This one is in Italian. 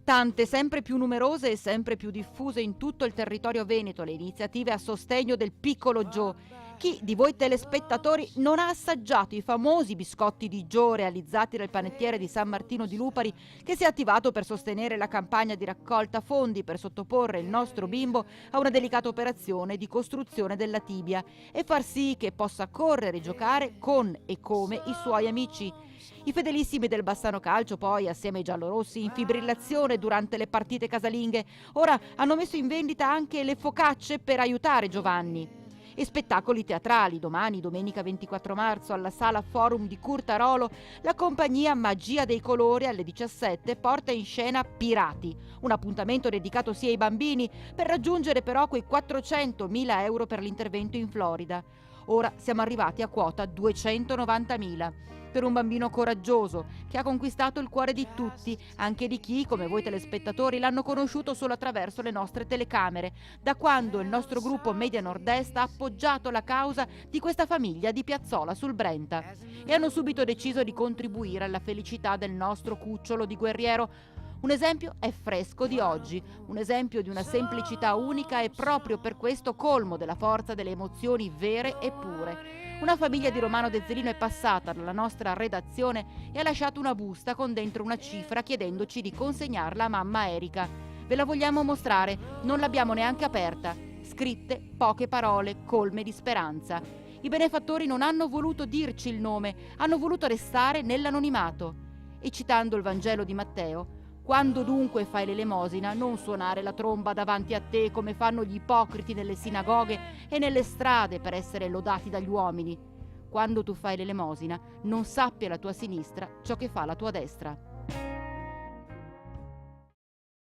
Tante, sempre più numerose e sempre più diffuse in tutto il territorio veneto, le iniziative a sostegno del piccolo Joe. Chi di voi telespettatori non ha assaggiato i famosi biscotti di Joe realizzati dal panettiere di San Martino di Lupari, che si è attivato per sostenere la campagna di raccolta fondi per sottoporre il nostro bimbo a una delicata operazione di costruzione della tibia e far sì che possa correre e giocare con e come i suoi amici? I fedelissimi del Bassano Calcio poi, assieme ai giallorossi in fibrillazione durante le partite casalinghe, ora hanno messo in vendita anche le focacce per aiutare Giovanni. E spettacoli teatrali. Domani, domenica 24 marzo, alla Sala Forum di Curtarolo, la compagnia Magia dei Colori alle 17 porta in scena Pirati, un appuntamento dedicato sia ai bambini, per raggiungere però quei 400.000 euro per l'intervento in Florida. Ora siamo arrivati a quota 290.000. Per un bambino coraggioso, che ha conquistato il cuore di tutti, anche di chi, come voi telespettatori, l'hanno conosciuto solo attraverso le nostre telecamere, da quando il nostro gruppo Media Nord-Est ha appoggiato la causa di questa famiglia di Piazzola sul Brenta. E hanno subito deciso di contribuire alla felicità del nostro cucciolo di guerriero. Un esempio è fresco di oggi, un esempio di una semplicità unica e proprio per questo colmo della forza delle emozioni vere e pure. Una famiglia di Romano Dezzolino è passata dalla nostra redazione e ha lasciato una busta con dentro una cifra chiedendoci di consegnarla a mamma Erika. Ve la vogliamo mostrare, non l'abbiamo neanche aperta. Scritte poche parole colme di speranza. I benefattori non hanno voluto dirci il nome, hanno voluto restare nell'anonimato. E citando il Vangelo di Matteo: quando dunque fai l'elemosina, non suonare la tromba davanti a te come fanno gli ipocriti nelle sinagoghe e nelle strade per essere lodati dagli uomini. Quando tu fai l'elemosina, non sappia la tua sinistra ciò che fa la tua destra.